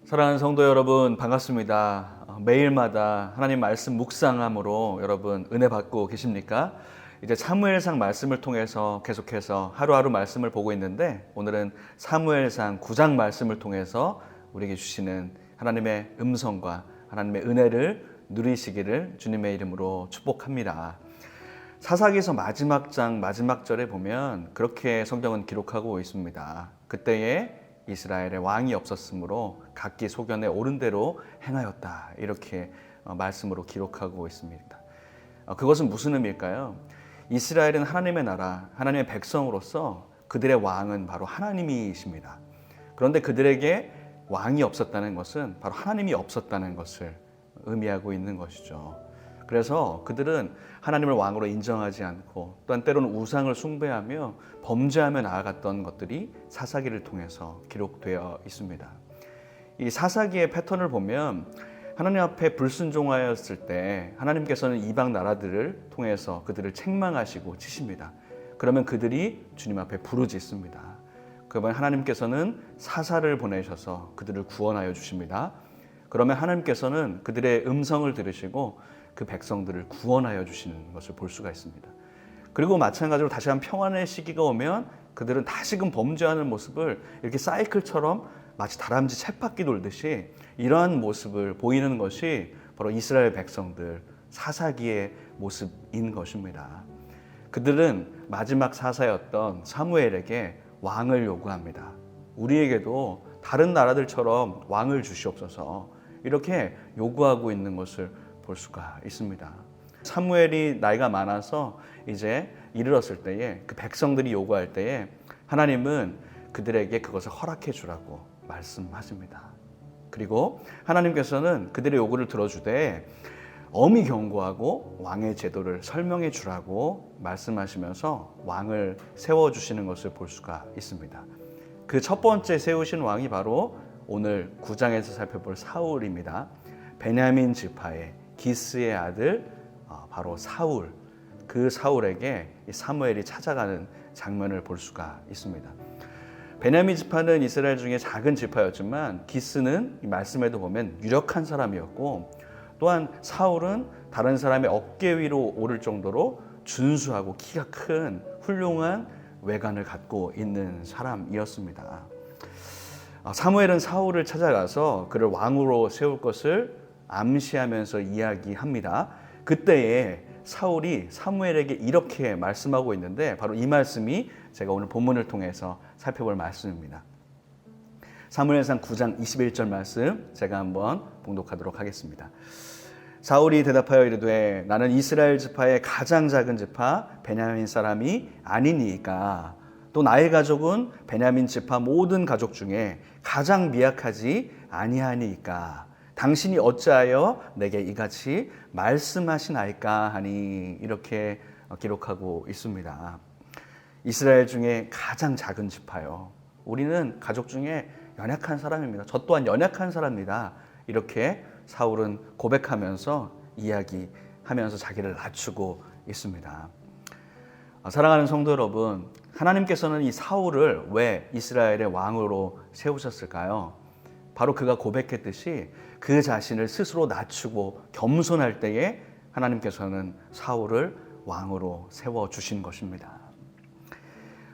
사랑하는 성도 여러분, 반갑습니다. 매일마다 하나님 말씀 묵상함으로 여러분 은혜 받고 계십니까? 이제 사무엘상 말씀을 통해서 계속해서 하루하루 말씀을 보고 있는데, 오늘은 사무엘상 9장 말씀을 통해서 우리에게 주시는 하나님의 음성과 하나님의 은혜를 누리시기를 주님의 이름으로 축복합니다. 사사기서 마지막 장 마지막 절에 보면 그렇게 성경은 기록하고 있습니다. 그때에 이스라엘의 왕이 없었으므로 각기 소견에 옳은 대로 행하였다, 이렇게 말씀으로 기록하고 있습니다. 그것은 무슨 의미일까요? 이스라엘은 하나님의 나라, 하나님의 백성으로서 그들의 왕은 바로 하나님이십니다. 그런데 그들에게 왕이 없었다는 것은 바로 하나님이 없었다는 것을 의미하고 있는 것이죠. 그래서 그들은 하나님을 왕으로 인정하지 않고, 또한 때로는 우상을 숭배하며 범죄하며 나아갔던 것들이 사사기를 통해서 기록되어 있습니다. 이 사사기의 패턴을 보면 하나님 앞에 불순종하였을 때 하나님께서는 이방 나라들을 통해서 그들을 책망하시고 치십니다. 그러면 그들이 주님 앞에 부르짖습니다. 그러면 하나님께서는 사사를 보내셔서 그들을 구원하여 주십니다. 그러면 하나님께서는 그들의 음성을 들으시고 그 백성들을 구원하여 주시는 것을 볼 수가 있습니다. 그리고 마찬가지로 다시 한 평안의 시기가 오면 그들은 다시금 범죄하는 모습을 이렇게 사이클처럼 마치 다람쥐 쳇바퀴 돌듯이 이러한 모습을 보이는 것이 바로 이스라엘 백성들 사사기의 모습인 것입니다. 그들은 마지막 사사였던 사무엘에게 왕을 요구합니다. 우리에게도 다른 나라들처럼 왕을 주시옵소서, 이렇게 요구하고 있는 것을 볼 수가 있습니다. 사무엘이 나이가 많아서 이제 이르렀을 때에 그 백성들이 요구할 때에 하나님은 그들에게 그것을 허락해 주라고 말씀하십니다. 그리고 하나님께서는 그들의 요구를 들어주되 엄히 경고하고 왕의 제도를 설명해 주라고 말씀하시면서 왕을 세워주시는 것을 볼 수가 있습니다. 그 첫 번째 세우신 왕이 바로 오늘 9장에서 살펴볼 사울입니다. 베냐민 지파의 기스의 아들 바로 사울, 그 사울에게 사무엘이 찾아가는 장면을 볼 수가 있습니다. 베냐민 지파는 이스라엘 중에 작은 지파였지만 기스는 이 말씀에도 보면 유력한 사람이었고, 또한 사울은 다른 사람의 어깨 위로 오를 정도로 준수하고 키가 큰 훌륭한 외관을 갖고 있는 사람이었습니다. 사무엘은 사울을 찾아가서 그를 왕으로 세울 것을 암시하면서 이야기합니다. 그때에 사울이 사무엘에게 이렇게 말씀하고 있는데, 바로 이 말씀이 제가 오늘 본문을 통해서 살펴볼 말씀입니다. 사무엘상 9장 21절 말씀 제가 한번 봉독하도록 하겠습니다. 사울이 대답하여 이르되 나는 이스라엘 지파의 가장 작은 지파 베냐민 사람이 아니니까, 또 나의 가족은 베냐민 지파 모든 가족 중에 가장 미약하지 아니하니까 당신이 어찌하여 내게 이같이 말씀하시나이까 하니, 이렇게 기록하고 있습니다. 이스라엘 중에 가장 작은 지파요, 우리는 가족 중에 연약한 사람입니다. 저 또한 연약한 사람입니다. 이렇게 사울은 고백하면서 이야기하면서 자기를 낮추고 있습니다. 사랑하는 성도 여러분, 하나님께서는 이 사울을 왜 이스라엘의 왕으로 세우셨을까요? 바로 그가 고백했듯이 그 자신을 스스로 낮추고 겸손할 때에 하나님께서는 사울을 왕으로 세워주신 것입니다.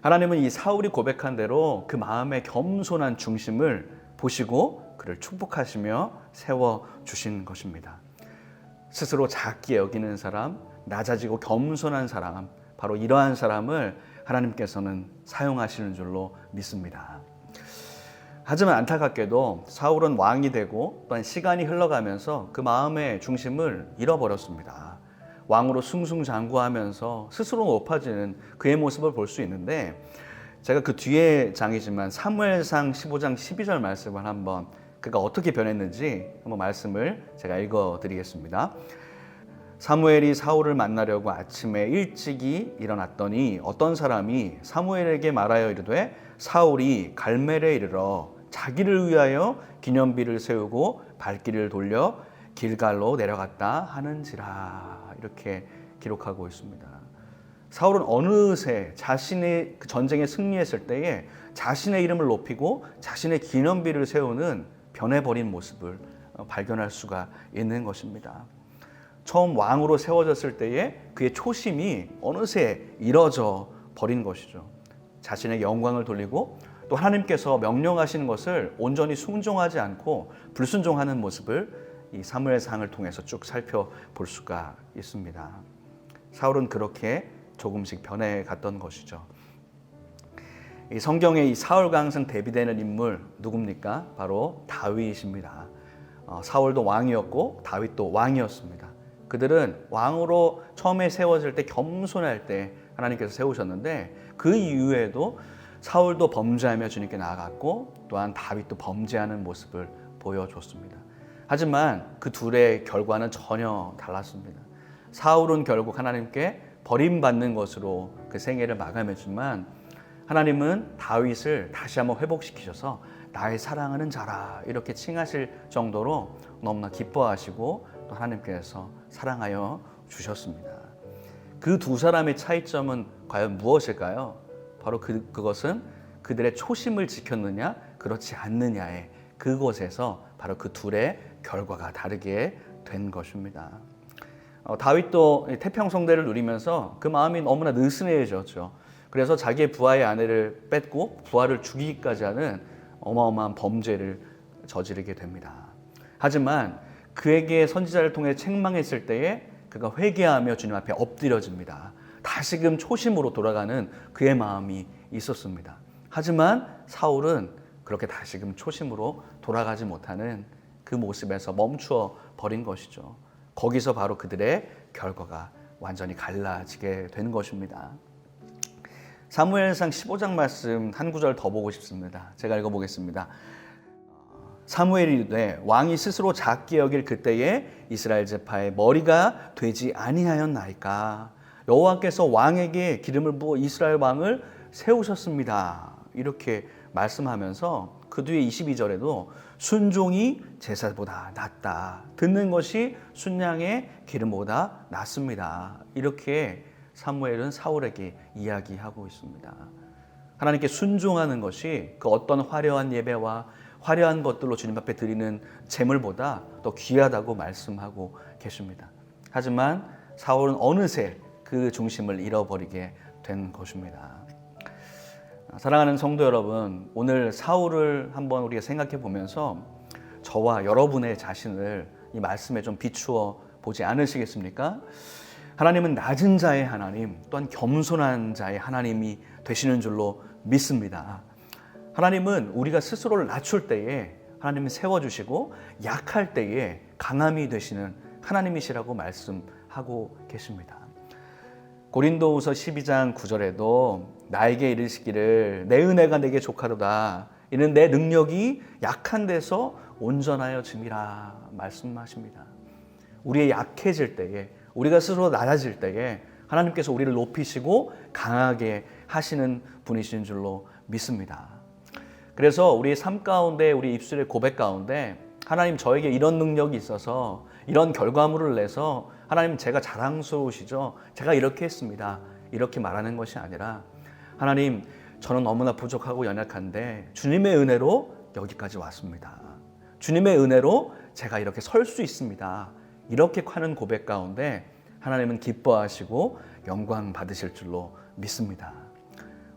하나님은 이 사울이 고백한 대로 그 마음의 겸손한 중심을 보시고 그를 축복하시며 세워주신 것입니다. 스스로 작게 여기는 사람, 낮아지고 겸손한 사람, 바로 이러한 사람을 하나님께서는 사용하시는 줄로 믿습니다. 하지만 안타깝게도 사울은 왕이 되고 또한 시간이 흘러가면서 그 마음의 중심을 잃어버렸습니다. 왕으로 승승장구하면서 스스로 높아지는 그의 모습을 볼 수 있는데, 제가 그 뒤에 장이지만 사무엘상 15장 12절 말씀을 한번 그가 어떻게 변했는지 한번 말씀을 제가 읽어드리겠습니다. 사무엘이 사울을 만나려고 아침에 일찍이 일어났더니 어떤 사람이 사무엘에게 말하여 이르되 사울이 갈멜에 이르러 자기를 위하여 기념비를 세우고 발길을 돌려 길갈로 내려갔다 하는지라, 이렇게 기록하고 있습니다. 사울은 어느새 자신의 전쟁에 승리했을 때에 자신의 이름을 높이고 자신의 기념비를 세우는 변해버린 모습을 발견할 수가 있는 것입니다. 처음 왕으로 세워졌을 때에 그의 초심이 어느새 잃어져 버린 것이죠. 자신의 영광을 돌리고 또 하나님께서 명령하시는 것을 온전히 순종하지 않고 불순종하는 모습을 이 사무엘상을 통해서 쭉 살펴볼 수가 있습니다. 사울은 그렇게 조금씩 변해갔던 것이죠. 이 성경에 이 사울과 항상 대비되는 인물 누굽니까? 바로 다윗입니다. 사울도 왕이었고 다윗도 왕이었습니다. 그들은 왕으로 처음에 세워질 때 겸손할 때 하나님께서 세우셨는데 그 이후에도 사울도 범죄하며 주님께 나아갔고 또한 다윗도 범죄하는 모습을 보여줬습니다. 하지만 그 둘의 결과는 전혀 달랐습니다. 사울은 결국 하나님께 버림받는 것으로 그 생애를 마감했지만 하나님은 다윗을 다시 한번 회복시키셔서 나의 사랑하는 자라 이렇게 칭하실 정도로 너무나 기뻐하시고 또 하나님께서 사랑하여 주셨습니다. 그 두 사람의 차이점은 과연 무엇일까요? 바로 그것은 그들의 초심을 지켰느냐 그렇지 않느냐의 그곳에서 바로 그 둘의 결과가 다르게 된 것입니다. 다윗도 태평성대를 누리면서 그 마음이 너무나 느슨해졌죠. 그래서 자기의 부하의 아내를 뺏고 부하를 죽이기까지 하는 어마어마한 범죄를 저지르게 됩니다. 하지만 그에게 선지자를 통해 책망했을 때에 그가 회개하며 주님 앞에 엎드려집니다. 다시금 초심으로 돌아가는 그의 마음이 있었습니다. 하지만 사울은 그렇게 다시금 초심으로 돌아가지 못하는 그 모습에서 멈추어 버린 것이죠. 거기서 바로 그들의 결과가 완전히 갈라지게 된 것입니다. 사무엘상 15장 말씀 한 구절 더 보고 싶습니다. 제가 읽어보겠습니다. 사무엘이 이르되 왕이 스스로 작게 여길 그때에 이스라엘 제파의 머리가 되지 아니하였나이까. 여호와께서 왕에게 기름을 부어 이스라엘 왕을 세우셨습니다. 이렇게 말씀하면서 그 뒤에 22절에도 순종이 제사보다 낫다. 듣는 것이 순양의 기름보다 낫습니다. 이렇게 사무엘은 사울에게 이야기하고 있습니다. 하나님께 순종하는 것이 그 어떤 화려한 예배와 화려한 것들로 주님 앞에 드리는 제물보다 더 귀하다고 말씀하고 계십니다. 하지만 사울은 어느새 그 중심을 잃어버리게 된 것입니다. 사랑하는 성도 여러분, 오늘 사울을 한번 우리가 생각해 보면서 저와 여러분의 자신을 이 말씀에 좀 비추어 보지 않으시겠습니까? 하나님은 낮은 자의 하나님, 또한 겸손한 자의 하나님이 되시는 줄로 믿습니다. 하나님은 우리가 스스로를 낮출 때에 하나님이 세워주시고 약할 때에 강함이 되시는 하나님이시라고 말씀하고 계십니다. 고린도후서 12장 9절에도 나에게 이르시기를 내 은혜가 내게 족하도다. 이는 내 능력이 약한 데서 온전하여 짐이라 말씀하십니다. 우리의 약해질 때에 우리가 스스로 낮아질 때에 하나님께서 우리를 높이시고 강하게 하시는 분이신 줄로 믿습니다. 그래서 우리의 삶 가운데 우리 입술의 고백 가운데 하나님 저에게 이런 능력이 있어서 이런 결과물을 내서 하나님 제가 자랑스러우시죠. 제가 이렇게 했습니다. 이렇게 말하는 것이 아니라 하나님 저는 너무나 부족하고 연약한데 주님의 은혜로 여기까지 왔습니다. 주님의 은혜로 제가 이렇게 설 수 있습니다. 이렇게 하는 고백 가운데 하나님은 기뻐하시고 영광 받으실 줄로 믿습니다.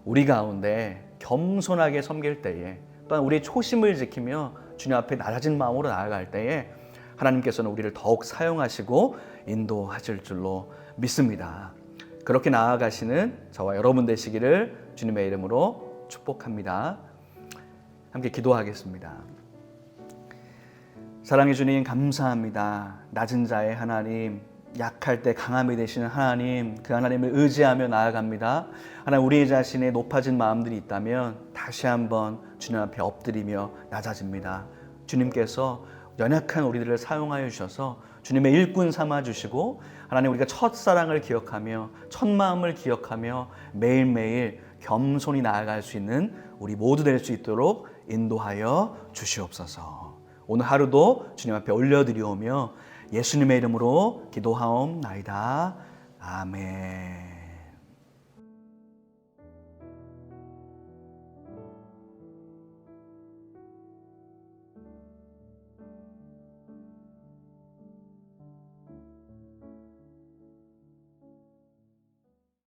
우리 가운데 겸손하게 섬길 때에 또한 우리의 초심을 지키며 주님 앞에 낮아진 마음으로 나아갈 때에 하나님께서는 우리를 더욱 사용하시고 인도하실 줄로 믿습니다. 그렇게 나아가시는 저와 여러분 되시기를 주님의 이름으로 축복합니다. 함께 기도하겠습니다. 사랑해 주님 감사합니다. 낮은 자의 하나님, 약할 때 강함이 되시는 하나님, 그 하나님을 의지하며 나아갑니다. 하나님 우리 자신의 높아진 마음들이 있다면 다시 한번 주님 앞에 엎드리며 낮아집니다. 주님께서 연약한 우리들을 사용하여 주셔서 주님의 일꾼 삼아 주시고 하나님 우리가 첫사랑을 기억하며 첫 마음을 기억하며 매일매일 겸손히 나아갈 수 있는 우리 모두 될 수 있도록 인도하여 주시옵소서. 오늘 하루도 주님 앞에 올려드리오며 예수님의 이름으로 기도하옵나이다. 아멘.